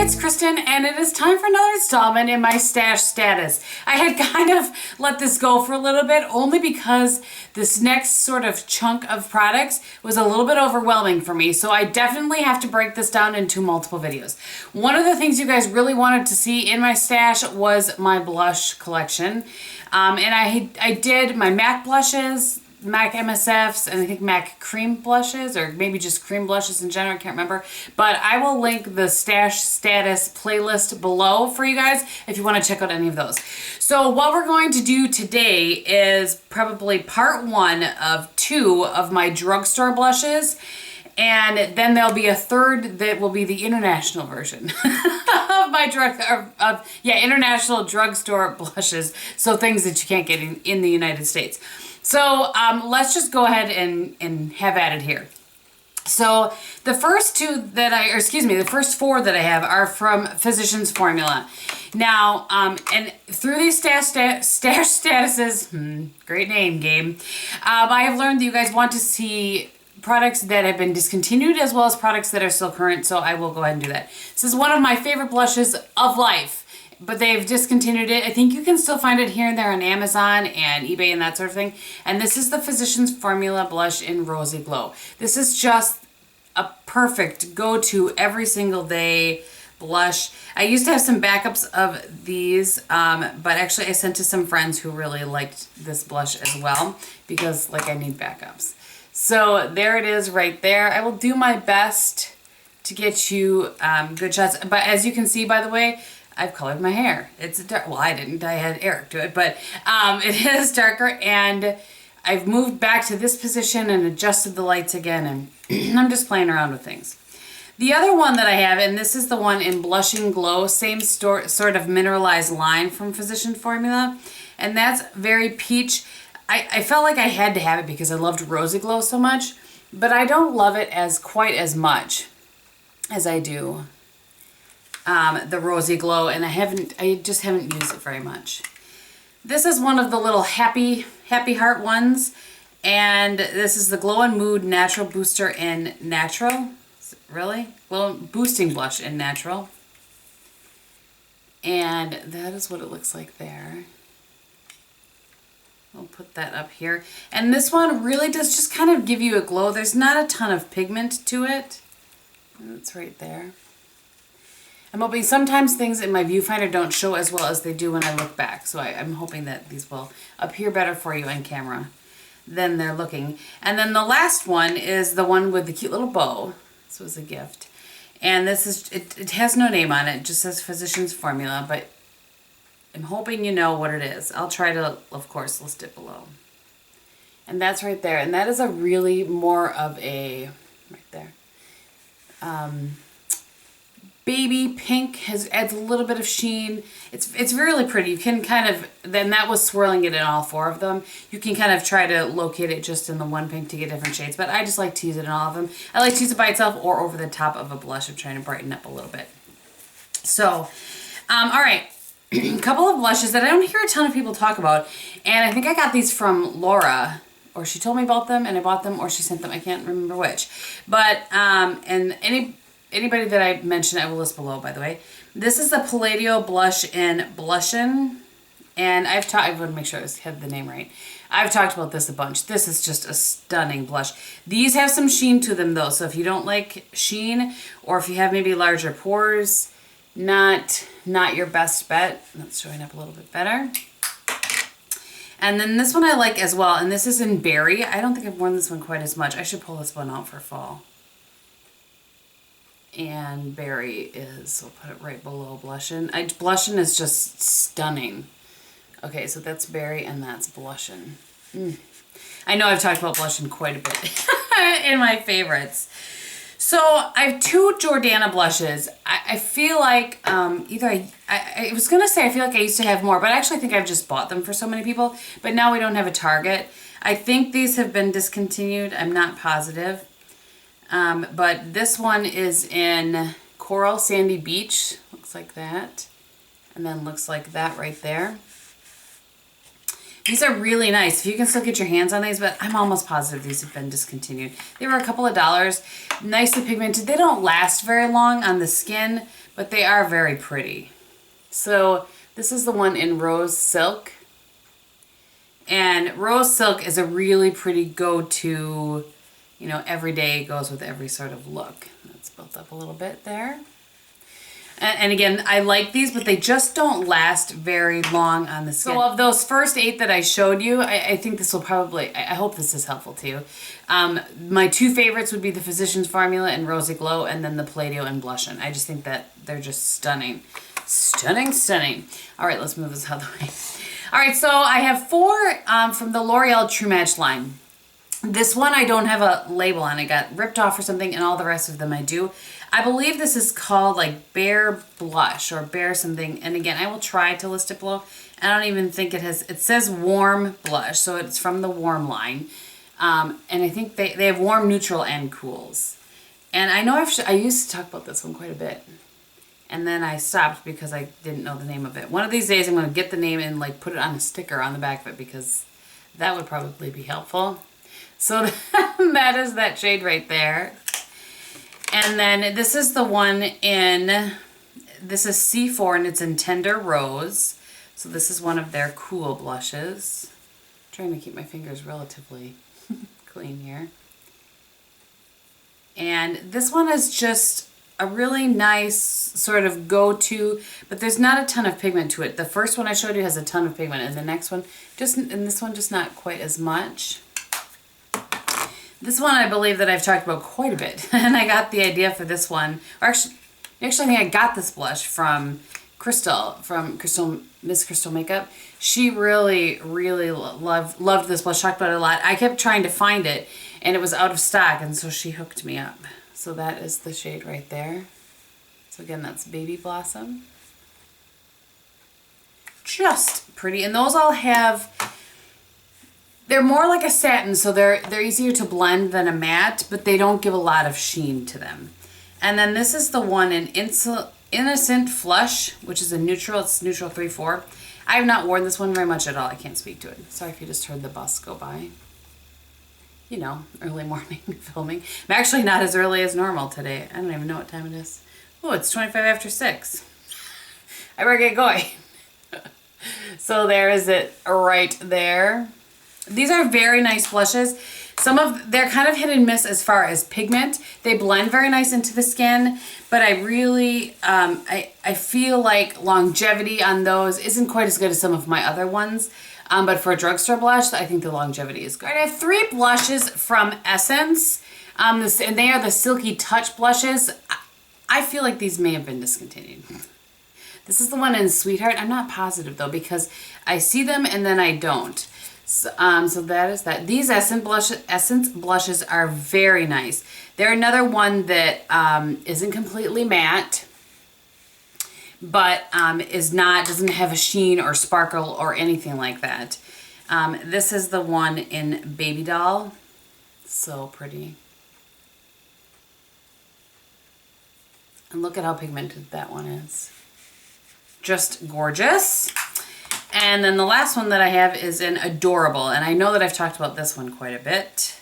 Hey, it's Kristin, and it is time for another installment in my stash status. I had kind of let this go for a little bit only because this next sort of chunk of products was a little bit overwhelming for me, so I definitely have to break this down into multiple videos. One of the things you guys really wanted to see in my stash was my blush collection, and I did my MAC blushes, MAC MSFs, and I think MAC cream blushes, or maybe just cream blushes in general, I can't remember. But I will link the stash status playlist below for you guys if you want to check out any of those. So what we're going to do today is probably part 1 of 2 of my drugstore blushes. And then there'll be a third that will be the international version of my international drugstore blushes. So things that you can't get in the United States. So let's just go ahead and have at it here. So the first the first 4 that I have are from Physicians Formula. Now, and through these stash statuses, great name, game, I have learned that you guys want to see products that have been discontinued as well as products that are still current, so I will go ahead and do that. This is one of my favorite blushes of life, but they've discontinued it. I think you can still find it here and there on Amazon and eBay and that sort of thing. And this is the Physicians Formula Blush in Rosy Glow. This is just a perfect go-to every single day blush. I used to have some backups of these, but actually I sent to some friends who really liked this blush as well because I need backups. So there it is right there. I will do my best to get you good shots. But as you can see, by the way, I've colored my hair. It's dark. Well, I didn't. I had Eric do it, but it is darker, and I've moved back to this position and adjusted the lights again, and I'm just playing around with things. The other one that I have, and this is the one in Blushing Glow, same sort of mineralized line from Physician Formula, and that's very peach. I felt like I had to have it because I loved Rosy Glow so much, but I don't love it quite as much as I do the Rosy Glow, and I just haven't used it very much. This is one of the little happy heart ones, and this is the Glow and Mood Natural Booster in Natural. Really? Glow Boosting Blush in Natural. And that is what it looks like there. I'll put that up here. And this one really does just kind of give you a glow. There's not a ton of pigment to it. It's right there. I'm hoping sometimes things in my viewfinder don't show as well as they do when I look back. So I'm hoping that these will appear better for you on camera than they're looking. And then the last one is the one with the cute little bow. This was a gift. And this is, it has no name on it. It just says Physicians Formula, but I'm hoping you know what it is. I'll try to, of course, list it below. And that's right there. And that is a really more of a, right there, baby pink. Adds a little bit of sheen. It's really pretty. You can kind of, then that was swirling it in all 4 of them. You can kind of try to locate it just in the one pink to get different shades, but I just like to use it in all of them. I like to use it by itself or over the top of a blush. I'm trying to brighten up a little bit. So, all right. A couple of blushes that I don't hear a ton of people talk about, and I think I got these from Laura, or she told me about them and I bought them, or she sent them. I can't remember which, but and anybody that I mentioned I will list below, by the way. This is the Palladial blush in Blushin', and I want to make sure I had the name right. I've talked about this a bunch. This is just a stunning blush. These have some sheen to them though, so if you don't like sheen, or if you have maybe larger pores, not your best bet. That's showing up a little bit better. And then this one I like as well, and this is in Berry. I don't think I've worn this one quite as much. I should pull this one out for fall. And Berry is, we'll put it right below Blushin'. Blushin' is just stunning. Okay, so that's Berry and that's Blushin'. I know I've talked about Blushin' quite a bit in my favorites. So I have 2 Jordana blushes. I feel like I was going to say I feel like I used to have more, but I actually think I've just bought them for so many people. But now we don't have a Target. I think these have been discontinued. I'm not positive. But this one is in Coral Sandy Beach. Looks like that. And then looks like that right there. These are really nice. If you can still get your hands on these, but I'm almost positive these have been discontinued. They were a couple of dollars. Nicely pigmented. They don't last very long on the skin, but they are very pretty. So this is the one in Rose Silk. And Rose Silk is a really pretty go-to, you know, every day, goes with every sort of look. That's built up a little bit there. And again, I like these, but they just don't last very long on the skin. So of those first 8 that I showed you, I think this will probably, I hope this is helpful to you. My 2 favorites would be the Physicians Formula and Rosy Glow, and then the Play-Doh and Blush On. I just think that they're just stunning. Stunning, stunning. All right, let's move this out of the way. All right, so I have 4 from the L'Oreal True Match line. This one I don't have a label on. It got ripped off or something, and all the rest of them I do. I believe this is called like Bare Blush or Bare something. And again, I will try to list it below. I don't even think it has, it says Warm Blush. So it's from the Warm line. And I think they have Warm, Neutral, and Cools. And I know I used to talk about this one quite a bit. And then I stopped because I didn't know the name of it. One of these days I'm going to get the name and like put it on a sticker on the back of it because that would probably be helpful. So that is that shade right there. And then this is the one in, this is C4 and it's in Tender Rose. So this is one of their cool blushes. I'm trying to keep my fingers relatively clean here. And this one is just a really nice sort of go-to, but there's not a ton of pigment to it. The first one I showed you has a ton of pigment, and the next one, and this one just not quite as much. This one I believe that I've talked about quite a bit, and I got the idea for this one, or actually I think I got this blush from Miss Crystal Makeup. She really, really loved this blush, talked about it a lot. I kept trying to find it, and it was out of stock, and so she hooked me up. So that is the shade right there. So again, that's Baby Blossom. Just pretty, and those all have, they're more like a satin, so they're easier to blend than a matte, but they don't give a lot of sheen to them. And then this is the one in Innocent Flush, which is a neutral. It's neutral 3-4. I have not worn this one very much at all. I can't speak to it. Sorry if you just heard the bus go by. You know, early morning filming. I'm actually not as early as normal today. I don't even know what time it is. Oh, it's 25 after 6. I better get going. So there is it right there. These are very nice blushes. They're kind of hit and miss as far as pigment. They blend very nice into the skin, but I really, I feel like longevity on those isn't quite as good as some of my other ones. But for a drugstore blush, I think the longevity is good. I have 3 blushes from Essence, and they are the Silky Touch blushes. I feel like these may have been discontinued. This is the one in Sweetheart. I'm not positive though, because I see them and then I don't. So that is that. These Essence blushes are very nice. They're another one that isn't completely matte, but doesn't have a sheen or sparkle or anything like that. This is the one in Baby Doll. So pretty. And look at how pigmented that one is. Just gorgeous. And then the last one that I have is in Adorable, and I know that I've talked about this one quite a bit.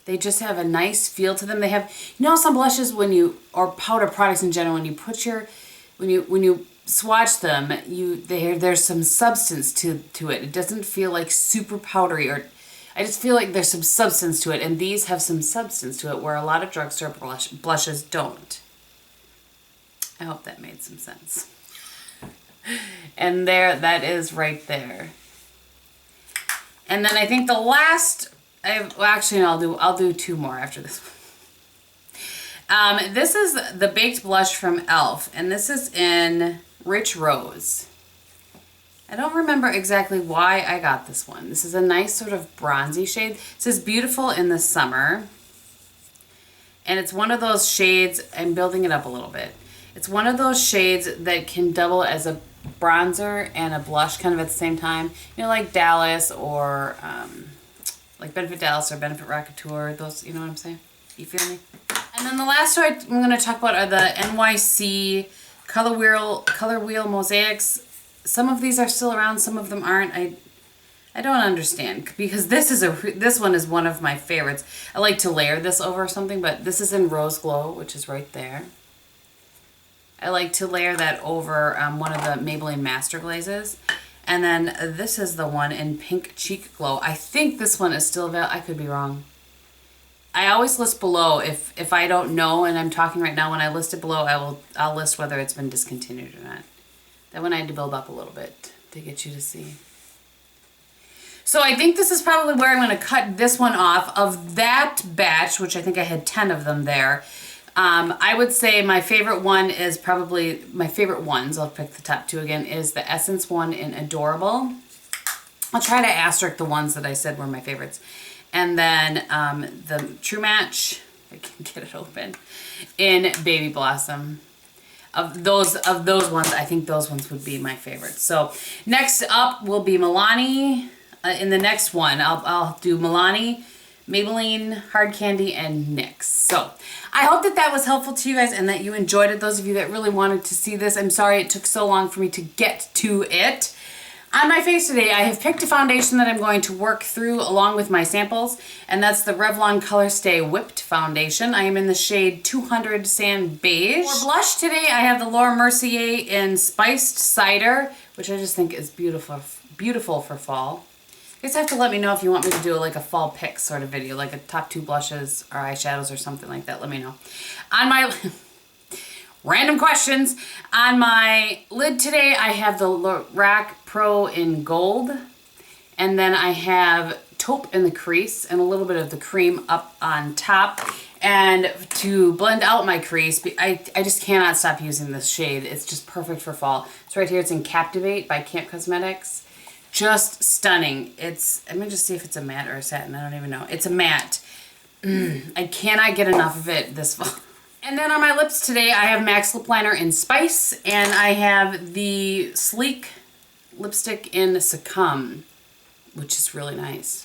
They just have a nice feel to them. They have, you know, some blushes or powder products in general, when you put when you swatch them, there's some substance to it. It doesn't feel like super powdery, or I just feel like there's some substance to it, and these have some substance to it where a lot of drugstore blushes don't. I hope that made some sense. And that is right there. And then I think the last, I'll do 2 more after this one. This is the Baked Blush from e.l.f. and this is in Rich Rose. I don't remember exactly why I got this one. This is a nice sort of bronzy shade. It says Beautiful in the Summer. And it's one of those shades, I'm building it up a little bit. It's one of those shades that can double as a bronzer and a blush kind of at the same time. You know, like Dallas or like Benefit Dallas or Benefit Rockateur. Those, you know what I'm saying? You feel me? And then the last two I'm going to talk about are the NYC Color Wheel Mosaics. Some of these are still around, some of them aren't. I don't understand, because this one is one of my favorites. I like to layer this over something, but this is in Rose Glow, which is right there. I like to layer that over one of the Maybelline Master Glazes. And then this is the one in Pink Cheek Glow. I think this one is still available. I could be wrong. I always list below if I don't know and I'm talking right now. When I list it below, I'll list whether it's been discontinued or not. That one I had to build up a little bit to get you to see. So I think this is probably where I'm going to cut this one off of that batch, which I think I had 10 of them there. I would say my favorite one is probably, my favorite ones, I'll pick the top two again, is the Essence one in Adorable. I'll try to asterisk the ones that I said were my favorites. And then the True Match, I can get it open, in Baby Blossom. Of those ones, I think those ones would be my favorites. So next up will be Milani. In the next one, I'll do Milani, Maybelline, Hard Candy, and NYX. So I hope that was helpful to you guys and that you enjoyed it. Those of you that really wanted to see this, I'm sorry it took so long for me to get to it. On my face today, I have picked a foundation that I'm going to work through along with my samples, and that's the Revlon Colorstay Whipped Foundation. I am in the shade 200 Sand Beige. For blush today, I have the Laura Mercier in Spiced Cider, which I just think is beautiful, beautiful for fall. You guys have to let me know if you want me to do like a fall pick sort of video, like a top 2 blushes or eyeshadows or something like that. Let me know. On my random questions, on my lid today, I have the Lorac Pro in Gold, and then I have taupe in the crease and a little bit of the cream up on top. And to blend out my crease, I just cannot stop using this shade. It's just perfect for fall. So right here, it's in Captivate by Camp Cosmetics. Just stunning. Let me just see if it's a matte or a satin. I don't even know. It's a matte. I cannot get enough of it this fall. And then on my lips today, I have MAC Lip Liner in Spice, and I have the Sleek lipstick in Succumb, which is really nice.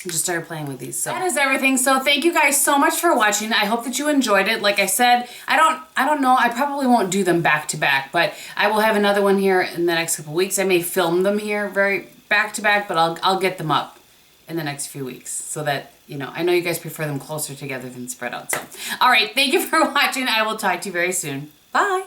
I just started playing with these. So that is everything. So thank you guys so much for watching. I hope that you enjoyed it. Like I said, I don't know. I probably won't do them back to back, but I will have another one here in the next couple weeks. I may film them here very back to back, but I'll get them up in the next few weeks so that, you know, I know you guys prefer them closer together than spread out. So, all right. Thank you for watching. I will talk to you very soon. Bye.